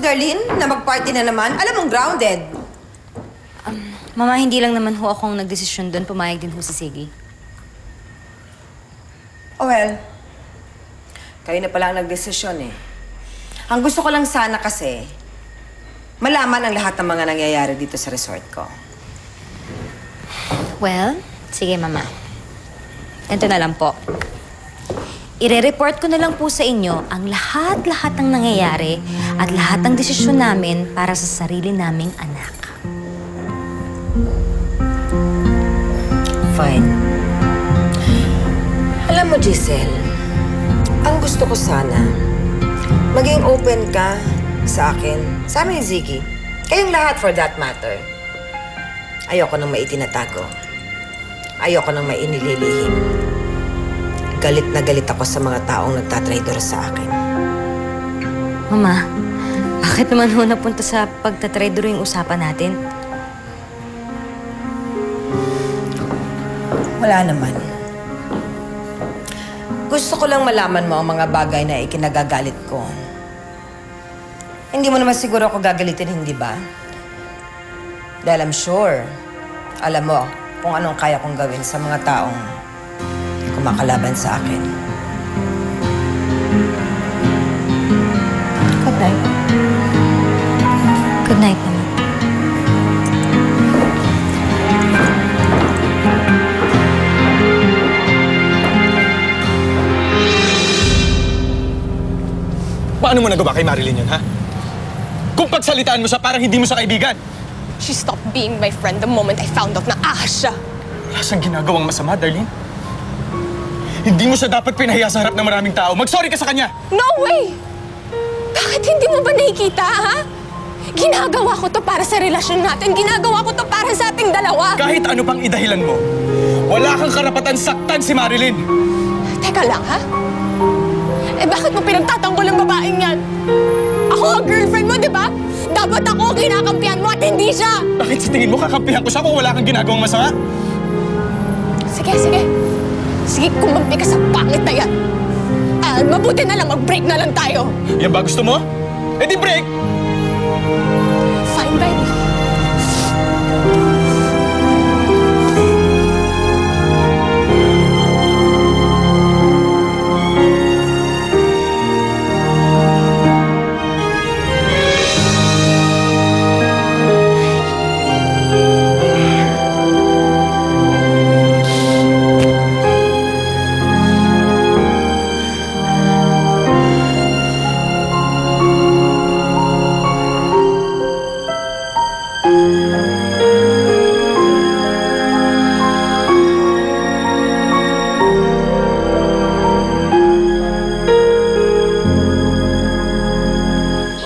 Darlene, na mag-party na naman. Alam mong grounded. Mama, hindi lang naman ho akong nagdesisyon doon. Pumayag din ho si Siggy. Oh well, kayo na pala ang nagdesisyon eh. Ang gusto ko lang sana kasi, malaman ang lahat ng mga nangyayari dito sa resort ko. Well, sige mama. Ganito na lang po. Ire-report ko na lang po sa inyo ang lahat-lahat ng nangyayari at lahat ng desisyon namin para sa sarili naming anak. Fine. Alam mo, Giselle, ang gusto ko sana, maging open ka sa akin, sa amin ni Ziggy. Kayong lahat for that matter. Ayoko nang maitinatago. Ayoko nang mainililihim. Galit na galit ako sa mga taong nagtatraidor sa akin. Mama, bakit naman ho napunta sa pagtatraidor yung usapan natin? Wala naman. Gusto ko lang malaman mo ang mga bagay na ikinagagalit ko. Hindi mo naman siguro ako gagalitin, hindi ba? Dahil I'm sure, alam mo kung anong kaya kong gawin sa mga taong kumakalaban sa akin. Good night. Good night, Mama. Paano mo nagawa kay Marilyn yun, ha? Kung pagsalitaan mo siya, parang hindi mo siya kaibigan. She stopped being my friend the moment I found out na ahas siya. Wala siyang ginagawang masama, Darlene. Hindi mo siya dapat pinahiya sa harap ng maraming tao. Mag-sorry ka sa kanya! No way! Bakit hindi mo ba nakikita, ha? Ginagawa ko to para sa relasyon natin. Ginagawa ko to para sa ating dalawa. Kahit ano pang idahilan mo, wala kang karapatan saktan si Marilyn. Teka lang, ha? Eh bakit mo pinagtatanggol ang babaeng yan? Ako ang girlfriend mo, di ba? Dapat ako ang kinakampihan mo at hindi siya! Bakit sa tingin mo kakampihan ko siya kung wala kang ginagawang masama? Sige, sige. Sige, kumampi ka sa pangit na yan. Mabuti na lang, mag-break na lang tayo. Yan ba gusto mo? Eh di break! Fine by me.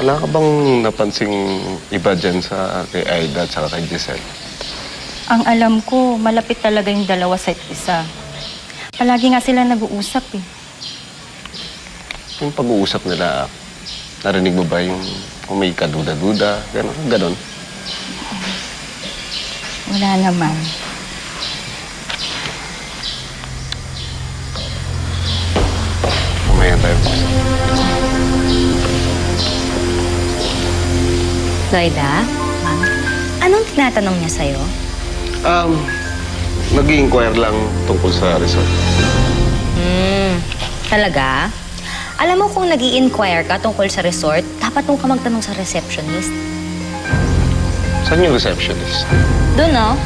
Wala ka bang napansing iba dyan sa kay Aida at saka kay Giselle? Ang alam ko, malapit talaga yung dalawa sa isa. Palagi nga sila nag-uusap eh. Yung pag-uusap nila, narinig mo ba yung kung may kaduda-duda, ganon? Wala naman. Mamaya tayo po. Loida, anong tinatanong niya sa'yo? Nag-i-inquire lang tungkol sa resort. Talaga? Alam mo kung nag-i-inquire ka tungkol sa resort, dapat mong ka magtanong sa receptionist. Saan yung receptionist? Doon, no?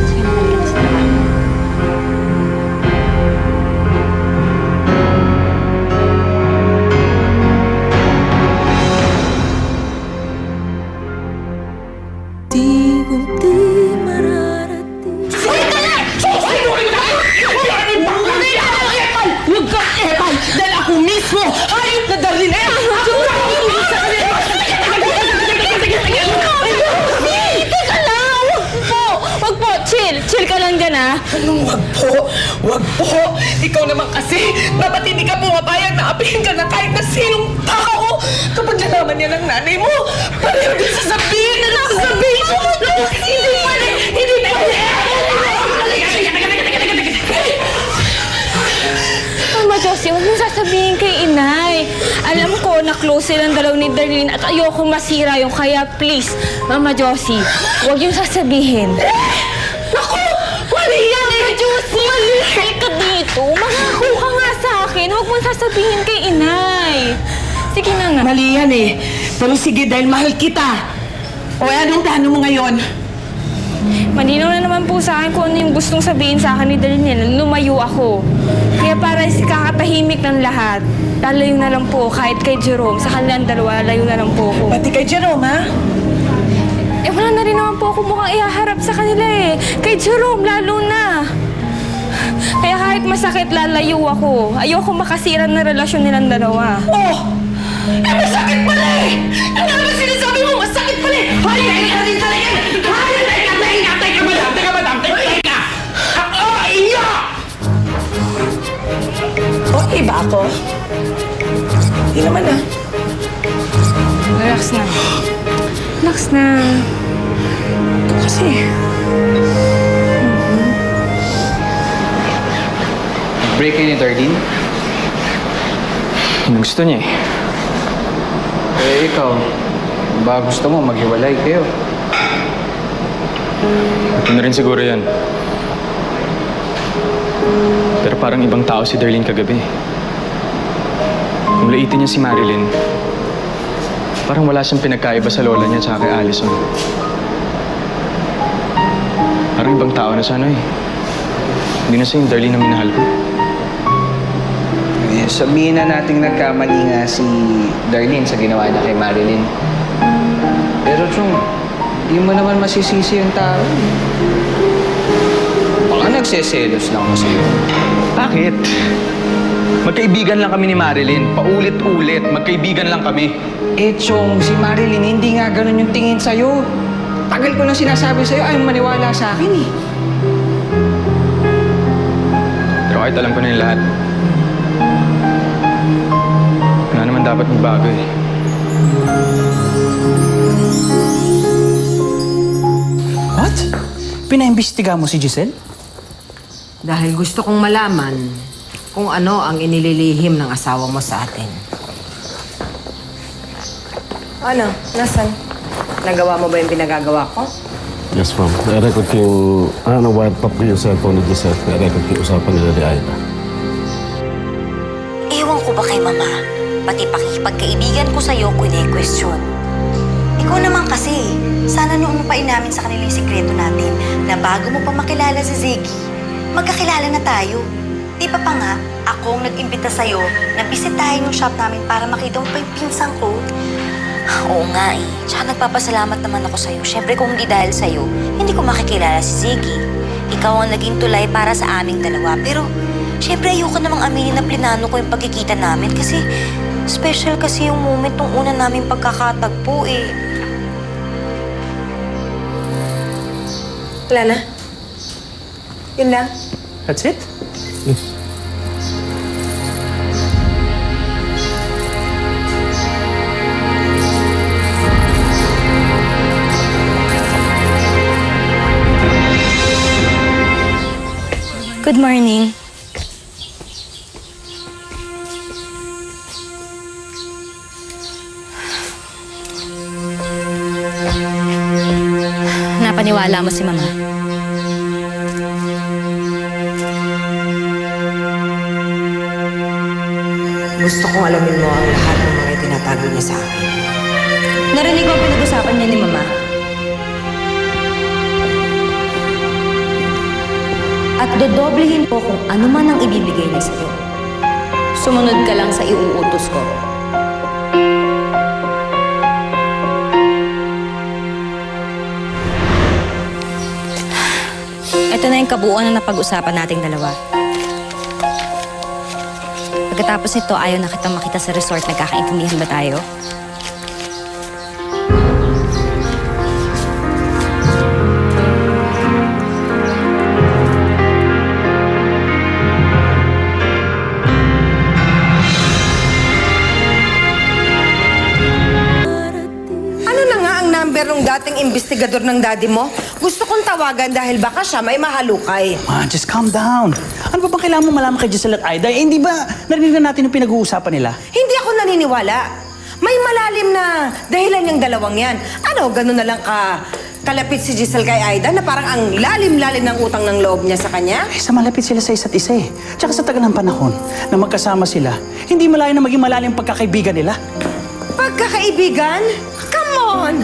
Sige, nakalik ka na sa trabaho. Huwag kang epal! Dahil ako mismo! Hayop na Darlene! Teka lang! Wag po! Chill! Chill ka lang dyan, ha? Anong wag po? Wag po! Ikaw naman kasi, dapat hindi ka pumapayag na apihin ka na kahit na sinong tao! Kapag nalaman niya ng nanay mo, pareho din sasabihin na sasabihin mo! Hindi pwede! Hindi pwede! Mama Josie, huwag mong sasabihin kay Alam ko na close silang dalaw ni Darlene at ayoko masira yung kaya please, Mama Josie, huwag yung sasabihin. Naku! Mali yan eh! Josie, mali ka dito. Mangako ka nga sa akin. Huwag mo sasabihin kay inay. Sige na nga. Mali yan eh. Pero sige, dahil mahal kita. O anong plano mo ngayon? Malinaw na naman po sa akin kung ano yung gustong sabihin sa akin ni Darlene. Lumayo ako. Kaya para kakatahimik ng lahat, lalayo na lang po kahit kay Jerome. Sa kanilang dalawa, layo na lang po ako. Pati kay Jerome, ha? Eh wala na rin naman po ako mukhang ihaharap sa kanila eh. Kay Jerome, lalo na. Kaya kahit masakit, lalayo ako. Ayoko makasira ng relasyon nilang dalawa. Oh! Eh, masakit pala eh! Ano naman sinasabi mo? Masakit pala eh! Hay! Ay, talaga! Hay! Teka, madam! Teka! Iya! Oh, iba ako? Hindi naman ah. Relax na. Relax na. Kasi... Break kayo ni Darlene? Ano gusto niya eh? Eh, ikaw, ba gusto mo maghiwalay kayo? Ito na rin siguro yan. Pero parang ibang tao si Darlene kagabi. Kung laitin niya si Marilyn, parang wala siyang pinagkaiba sa lola niya tsaka kay Allison. Parang ibang tao na siya, ano eh. Hindi na siya yung Darlene na minahal ko. Eh, sabihin na nating nagkamali nga si Darlene sa ginawa niya kay Marilyn. Pero, Chong, di mo naman masisisi yung tao. Baka nagseselos lang kasi yun. Bakit? Magkaibigan lang kami ni Marilyn. Paulit-ulit. Magkaibigan lang kami. Eh, Chong, si Marilyn, hindi nga ganun yung tingin sa'yo. Tagal ko na sinasabi sa'yo, ayaw maniwala sa akin eh. Pero kahit alam ko na yung lahat, wala naman dapat magbago eh. What? Pinaimbestiga mo si Giselle? Dahil gusto kong malaman kung ano ang inililihim ng asawa mo sa atin. Ano? Nasaan? Nagawa mo ba yung pinagagawa ko? Yes, ma'am. Na-record ko yung... na-wiretap ko yung cellphone ni Giselle. Na-record ko yung usapan nila ni Aida. Ewan ko ba kay Mama? Pati pakikipagkaibigan ko sa'yo, kune-question. Ikaw naman kasi, sana noon mo pa inamin sa kanila yung sikreto natin na bago mo pa makilala si Ziggy, magkakilala na tayo. Di ba pa nga, ako ang nag-imbita sa'yo na bisitahin yung shop namin para makita mo pa yung pinsang ko? Oo nga eh. Tsaka nagpapasalamat naman ako sa'yo. Siyempre kung hindi dahil sa'yo, hindi ko makikilala si Ziggy. Ikaw ang naging tulay para sa aming dalawa. Pero, siyempre ayoko namang aminin na plinano ko yung pagkikita namin kasi special kasi yung moment nung una namin pagkakatagpo eh. Wala na. Yun lang. That's it? Good morning. Napaniwala mo si Mama? Gusto kong alamin mo ang lahat ng mga itinatago niya sa akin. Narinig ko ang pinag-usapan niya ni Mama. At dodoblehin ko kung ano man ang ibibigay niya sa'yo. Sumunod ka lang sa iuutos ko. Ito na yung kabuuan na napag-usapan nating dalawa. Pagkatapos nito, ayaw na kitang makita sa resort. Nagkakaintindihan ba tayo? Ano na nga ang number ng dating investigador ng daddy mo? Gusto kong tawagan dahil baka siya may mahalukay. Man, just calm down. Ano ba bang kailangan mo malaman kay Giselle at Aida? Eh, hindi ba narinig na natin yung pinag-uusapan nila? Hindi ako naniniwala. May malalim na dahilan yung dalawang yan. Ano, ganun na lang kalapit si Giselle kay Aida na parang ang lalim-lalim ng utang ng loob niya sa kanya? Eh, sa malapit sila sa isa't isa eh. Tsaka sa tagal ng panahon na magkasama sila, hindi malayo na maging malalim ang pagkakaibigan nila. Pagkakaibigan? Come on!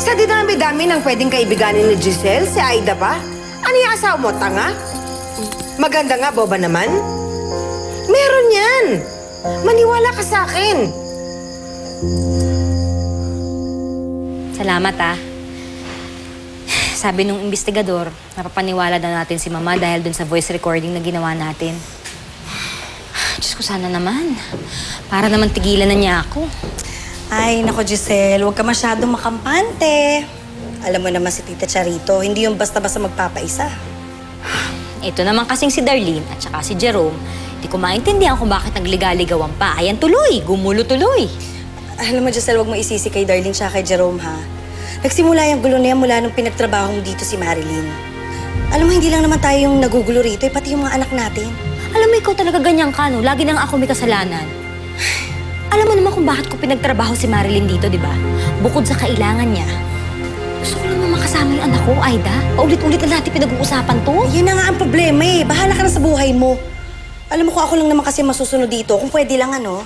Sa dinami-dami ng pwedeng kaibiganin ni Giselle, si Aida pa? Ano yung asawa mo, tanga? Maganda nga, boba naman. Meron yan. Maniwala ka sa akin. Salamat ah. Sabi nung investigador, napapaniwala na natin si Mama dahil dun sa voice recording na ginawa natin. Diyos ko, sana naman. Para naman tigilan na niya ako. Ay, nako Giselle, huwag ka masyadong makampante. Alam mo naman si Tita Charito, hindi yung basta-basta magpapaisa. Ito naman kasing si Darlene at saka si Jerome, di ko maintindihan kung bakit nagligaw-ligawan pa. Ayan tuloy, gumulo tuloy. Alam mo Giselle, huwag mo isisi kay Darlene siya kay Jerome ha. Nagsimula yung gulo na yan mula nung pinagtrabaho mo dito si Marilyn. Alam mo, hindi lang naman tayo yung nagugulo rito, pati yung mga anak natin. Alam mo, ikaw talaga ganyan ka, no? Lagi nang ako may kasalanan. Alam mo naman kung bakit ko pinagtrabaho si Marilyn dito, di ba? Bukod sa kailangan niya. Gusto ko naman makasama yung anak ko, Aida. Paulit-ulit na natin pinag-uusapan to. Yan na nga ang problema eh. Bahala ka na sa buhay mo. Alam mo kung ako lang naman kasi masusunod dito, kung pwede lang ano,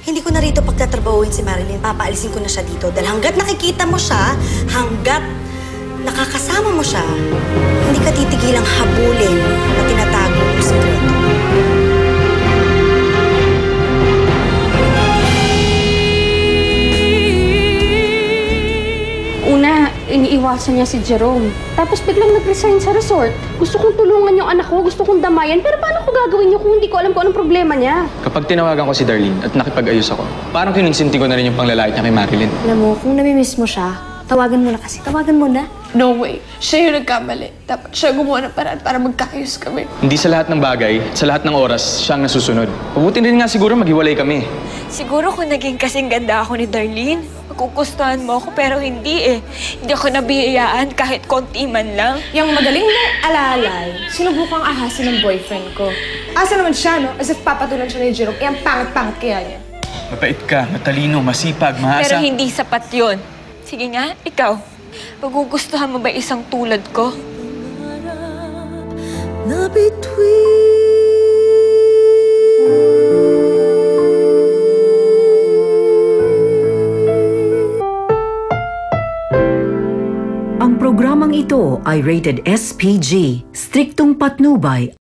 hindi ko na rito pagtatrabahuin si Marilyn. Papaalisin ko na siya dito. Dahil hanggat nakikita mo siya, hanggat nakakasama mo siya, hindi ka titigilang habulin na tinatago mo sikreto. Una, iniiwasan niya si Jerome. Tapos biglang nag-resign sa resort. Gusto kong tulungan yung anak ko, gusto kong damayan. Pero paano ko gagawin yun kung hindi ko alam kung anong problema niya? Kapag tinawagan ko si Darlene at nakipag-ayos ako, parang kinonsinti ko na rin yung panglalait niya kay Marilyn. Alam mo, kung namimiss mo siya, tawagan mo na kasi. Tawagan mo na. No way. Siya yung nagkamali. Dapat siya gumawa ng paraan para magkaayos kami. Hindi sa lahat ng bagay, sa lahat ng oras, siya ang nasusunod. Mabuti rin nga siguro maghiwalay kami. Siguro kung naging kasing ganda ako ni Darlene, magugustuhan mo ako pero hindi eh. Hindi ako nabihiyaan kahit konti man lang. Yung magaling na alalay, sinubukang ahasin ng boyfriend ko. Asa naman siya, no? As if papatulan siya ni Jerome. Eh, ang pangit-pangit kaya niya. Mabait ka, matalino, masipag, maasa. Pero hindi sapat yun. Sige nga, ikaw. Magugustuhan mo ba isang tulad ko? Ang programang ito ay rated SPG, striktong patnubay